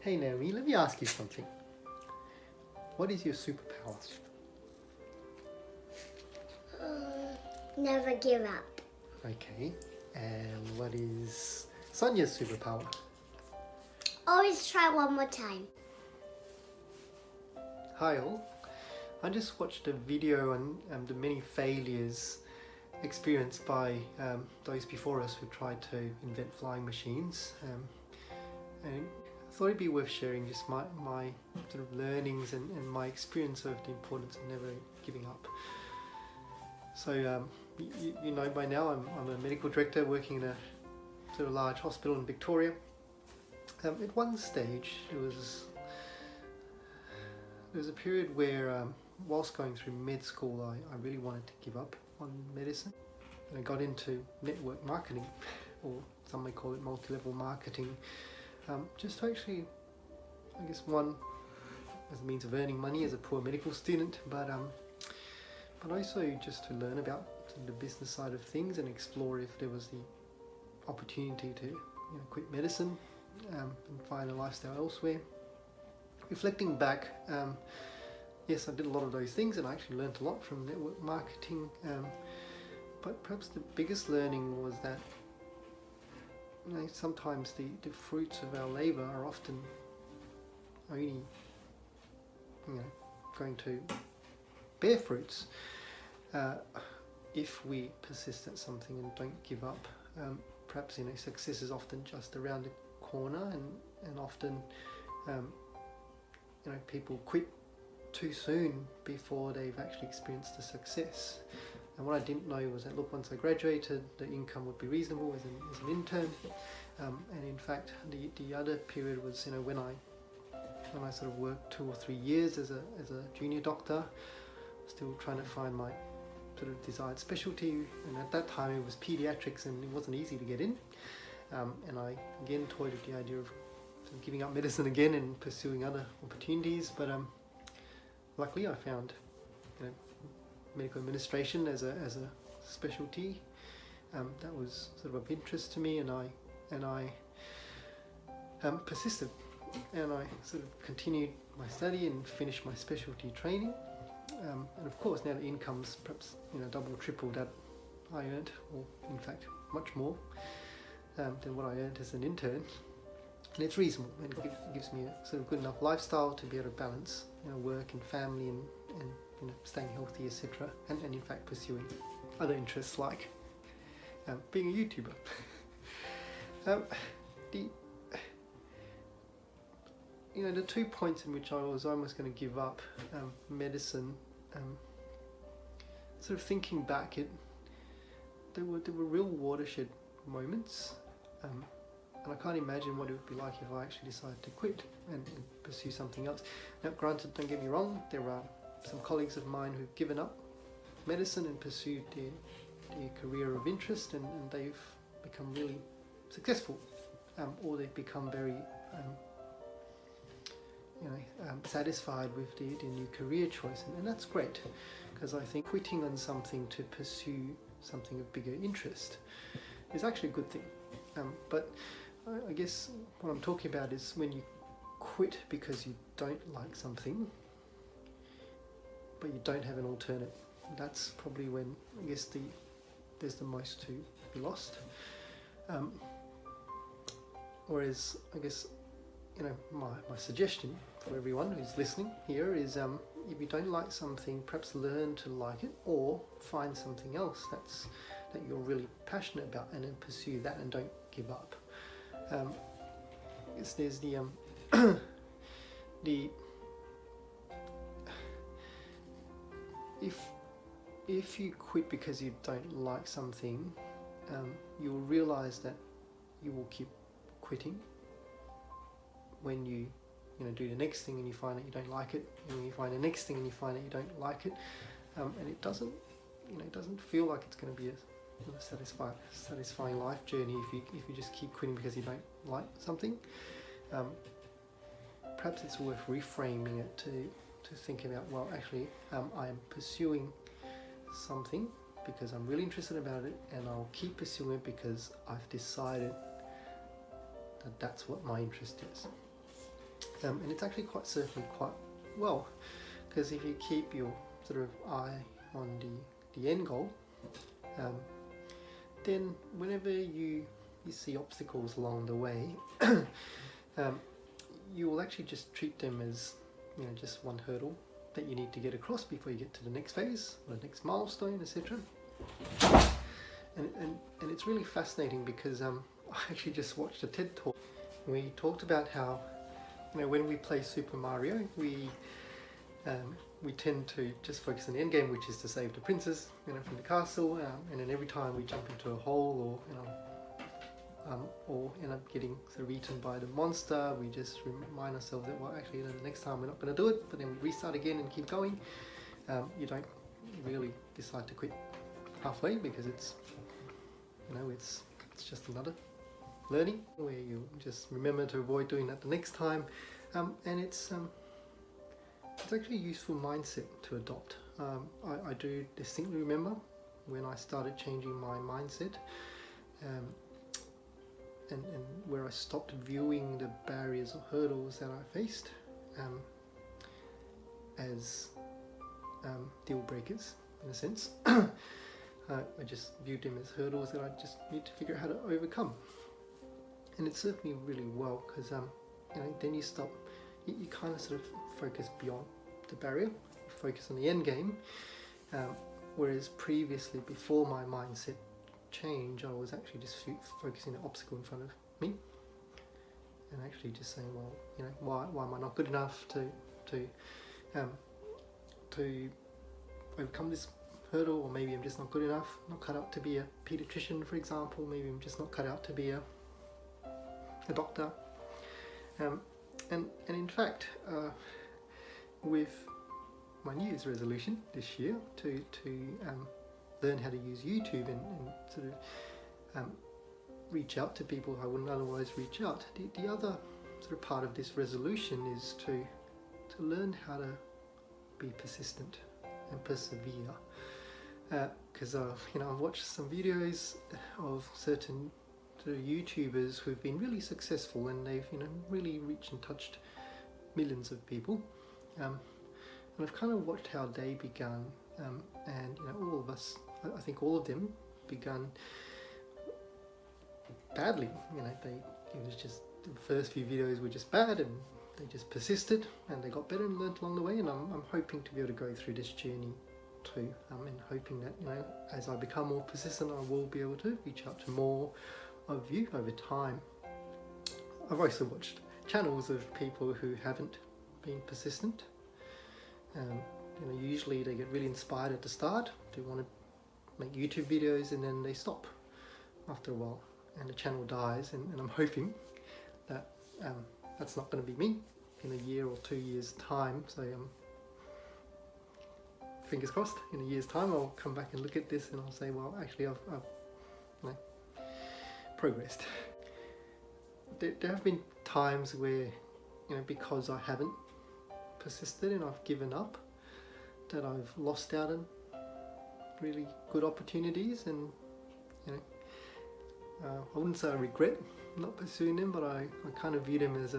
Hey Naomi, let me ask you something. What is your superpower? Never give up. Okay, and what is Sonia's superpower? Always try one more time. Hi all. I just watched a video on the many failures experienced by those before us who tried to invent flying machines. And I thought it'd be worth sharing just my sort of learnings and my experience of the importance of never giving up. So you know by now I'm a medical director working in a sort of large hospital in Victoria. At one stage there was a period where whilst going through med school I really wanted to give up on medicine, and I got into network marketing, or some may call it multi-level marketing, just to actually, I guess, one, as a means of earning money as a poor medical student, but also just to learn about the business side of things and explore if there was the opportunity to quit medicine and find a lifestyle elsewhere. Reflecting back, yes, I did a lot of those things and I actually learned a lot from network marketing, but perhaps the biggest learning was that sometimes the fruits of our labour are often only going to bear fruits if we persist at something and don't give up. Perhaps success is often just around the corner, and often people quit too soon before they've actually experienced the success. And what I didn't know was that, look, once I graduated, the income would be reasonable as an intern. And in fact, the other period was when I sort of worked 2 or 3 years as a junior doctor, still trying to find my sort of desired specialty. And at that time it was pediatrics, and it wasn't easy to get in. And I again toyed with the idea of sort of giving up medicine again and pursuing other opportunities. But luckily I found medical administration as a specialty that was sort of interest to me, and I persisted, and I sort of continued my study and finished my specialty training. And of course now the income's perhaps double, triple that I earned, or in fact much more than what I earned as an intern. And it's reasonable, and it gives me a sort of good enough lifestyle to be able to balance work and family and staying healthy, etc. And in fact pursuing other interests like being a YouTuber. The 2 points in which I was almost going to give up medicine, sort of thinking back, there were real watershed moments, and I can't imagine what it would be like if I actually decided to quit and pursue something else. Now granted, don't get me wrong, there are some colleagues of mine who've given up medicine and pursued their career of interest, and they've become really successful, or they've become very satisfied with their new career choice, and that's great, because I think quitting on something to pursue something of bigger interest is actually a good thing. But I guess what I'm talking about is when you quit because you don't like something, but you don't have an alternate. That's probably when I guess there's the most to be lost. Whereas I guess my suggestion for everyone who's listening here is if you don't like something, perhaps learn to like it, or find something else that you're really passionate about, and then pursue that and don't give up. I guess there's if you quit because you don't like something, you'll realize that you will keep quitting when you do the next thing and you find that you don't like it, and you find the next thing and you find that you don't like it, and it doesn't feel like it's going to be a satisfying life journey if you just keep quitting because you don't like something. Perhaps it's worth reframing it to think about, well, actually I am pursuing something because I'm really interested about it, and I'll keep pursuing it because I've decided that that's what my interest is. and it's actually quite certainly quite well, because if you keep your sort of eye on the end goal, then whenever you see obstacles along the way, you will actually just treat them as, you know, just one hurdle that you need to get across before you get to the next phase or the next milestone, etc. And it's really fascinating because I actually just watched a TED talk. We talked about how, you know, when we play Super Mario, we tend to just focus on the end game, which is to save the princess, you know, from the castle, and then every time we jump into a hole or end up getting sort of eaten by the monster, we just remind ourselves that, well, actually, you know, the next time we're not going to do it, but then we restart again and keep going. You don't really decide to quit halfway, because it's, you know, it's just another learning where you just remember to avoid doing that the next time, and it's actually a useful mindset to adopt. I do distinctly remember when I started changing my mindset, and where I stopped viewing the barriers or hurdles that I faced as deal breakers, in a sense. I just viewed them as hurdles that I just need to figure out how to overcome. And it's served me really well, because you know, then you kind of sort of focus beyond the barrier, you focus on the end game, whereas previously, before my mindset change, I was actually just focusing on the obstacle in front of me, and actually just saying, well, you know, why am I not good enough to overcome this hurdle, or maybe I'm just not good enough, not cut out to be a pediatrician, for example. Maybe I'm just not cut out to be a doctor, and in fact, with my New Year's resolution this year to learn how to use YouTube and sort of reach out to people I wouldn't otherwise reach out. The other sort of part of this resolution is to learn how to be persistent and persevere. Because you know, I've watched some videos of certain sort of YouTubers who've been really successful, and they've, you know, really reached and touched millions of people. And I've kind of watched how they began, and you know, all of us, I think all of them began badly. You know, it was just the first few videos were just bad, and they just persisted, and they got better and learnt along the way. And I'm hoping to be able to go through this journey too, and hoping that, you know, as I become more persistent, I will be able to reach out to more of you over time. I've also watched channels of people who haven't been persistent. You know, usually they get really inspired at the start, they want to make YouTube videos, and then they stop after a while and the channel dies, and I'm hoping that that's not going to be me in a year or 2 years time. So fingers crossed, in a year's time I'll come back and look at this and I'll say, well, actually I've you know, progressed. There have been times where, you know, because I haven't persisted and I've given up, that I've lost out on really good opportunities, and you know, I wouldn't say I regret not pursuing them, but I kind of view them as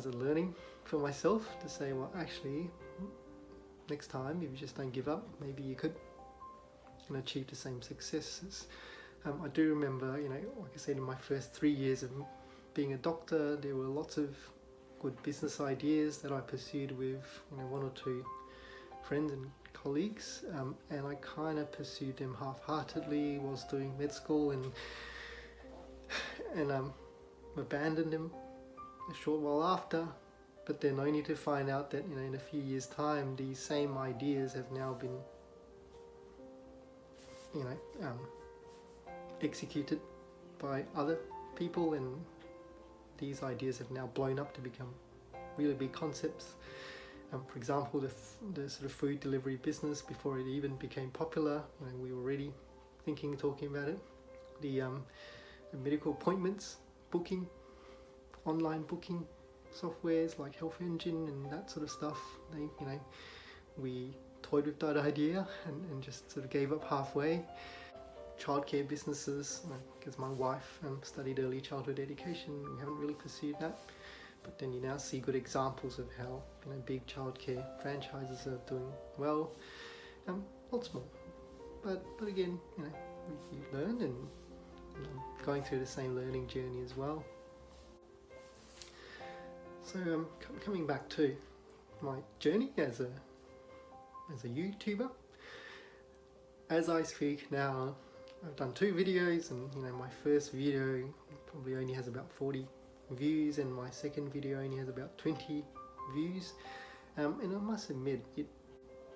a learning for myself, to say, well, actually next time, if you just don't give up, maybe you could, you know, achieve the same successes. I do remember, you know, like I said, in my first 3 years of being a doctor, there were lots of good business ideas that I pursued with, you know, 1 or 2 friends and colleagues, and I kind of pursued them half-heartedly whilst doing med school, and abandoned them a short while after, but then only to find out that, you know, in a few years' time, these same ideas have now been, you know, executed by other people, and these ideas have now blown up to become really big concepts. For example, the sort of food delivery business, before it even became popular, you know, we were already talking about it. The medical appointments booking, online booking softwares like Health Engine and that sort of stuff. You know, we toyed with that idea and just sort of gave up halfway. Childcare businesses, because my wife studied early childhood education, we haven't really pursued that. but then you now see good examples of how big childcare franchises are doing well. Lots more, but again, you learn, and going through the same learning journey as well. So coming back to my journey as a YouTuber, as I speak now, I've done 2 videos, and my first video probably only has about 40 views, and my second video only has about 20 views. And I must admit, it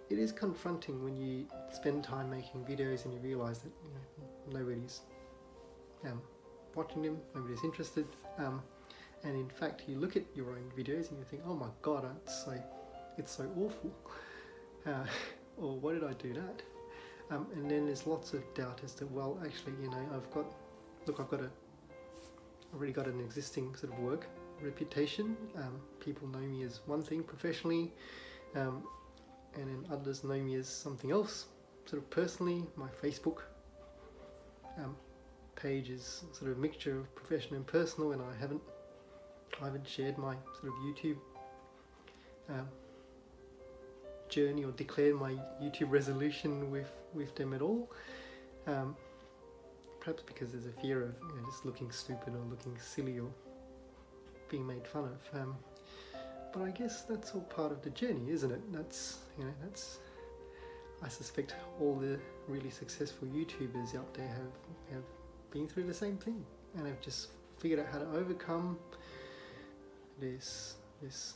is confronting when you spend time making videos and you realise that nobody's watching them, nobody's interested. And in fact, you look at your own videos and you think, oh my god, it's so awful, or why did I do that? And then there's lots of doubt as to, well, actually, I've already got an existing sort of work reputation. People know me as one thing professionally, and then others know me as something else sort of personally. My Facebook page is sort of a mixture of professional and personal, and I haven't shared my sort of YouTube journey or declared my YouTube resolution with them at all. Perhaps because there's a fear of just looking stupid or looking silly or being made fun of. But I guess that's all part of the journey, isn't it? That's I suspect all the really successful YouTubers out there have been through the same thing, and have just figured out how to overcome this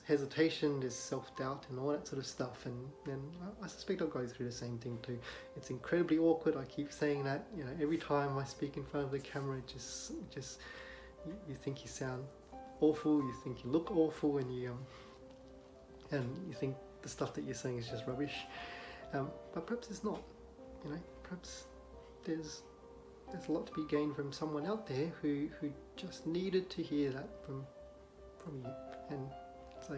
hesitation, this self-doubt and all that sort of stuff, and I suspect I'll go through the same thing too. It's incredibly awkward. I keep saying that, every time I speak in front of the camera, just you think you sound awful, you think you look awful, and you think the stuff that you're saying is just rubbish. But perhaps it's not. Perhaps there's a lot to be gained from someone out there who just needed to hear that from you, and so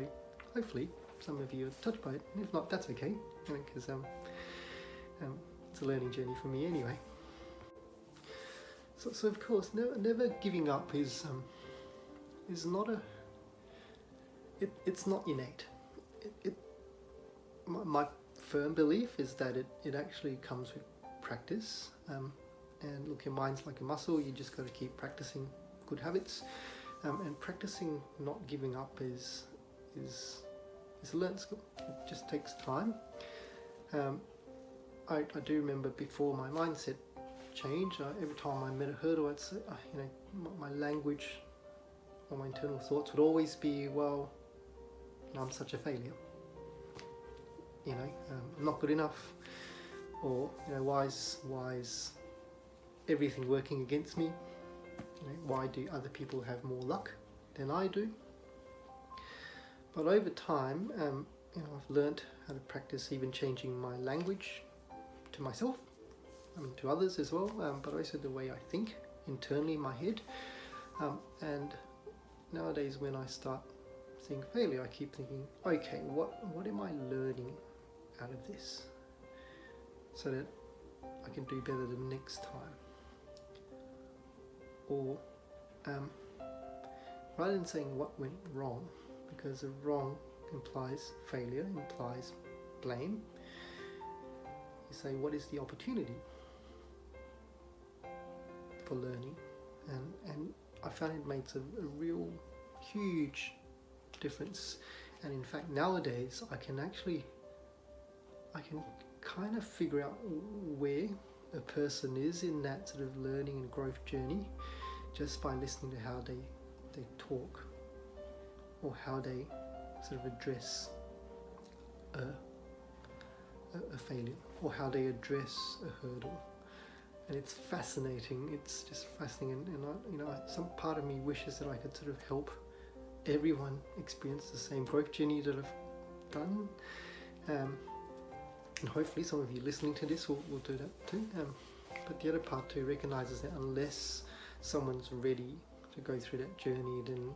hopefully some of you are touched by it. If not, that's okay, because it's a learning journey for me anyway. So of course, never giving up is not it's not innate. My firm belief is that it actually comes with practice. And look, your mind's like a muscle. You just got to keep practicing good habits. And practicing not giving up is a learned skill. It just takes time. I do remember before my mindset changed, every time I met a hurdle, I'd say, my language or my internal thoughts would always be, well, I'm such a failure. I'm not good enough, or why is everything working against me? Why do other people have more luck than I do? But over time, I've learnt how to practice even changing my language to myself, to others as well, but also the way I think internally in my head. And nowadays, when I start seeing failure, I keep thinking, okay, what am I learning out of this, so that I can do better the next time? Or rather than saying what went wrong, because the wrong implies failure, implies blame, you say, what is the opportunity for learning? And I found it makes a real huge difference. And in fact, nowadays I can kind of figure out where a person is in that sort of learning and growth journey just by listening to how they talk, or how they sort of address a failure, or how they address a hurdle. And it's fascinating. It's just fascinating, and some part of me wishes that I could sort of help everyone experience the same growth journey that I've done. And hopefully some of you listening to this will do that too. But the other part too recognises that unless someone's ready to go through that journey, then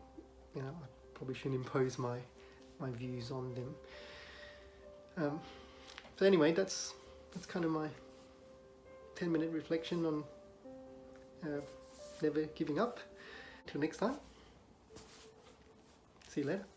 I probably shouldn't impose my views on them. So anyway, that's kind of my 10-minute reflection on never giving up. Till next time. See See you later.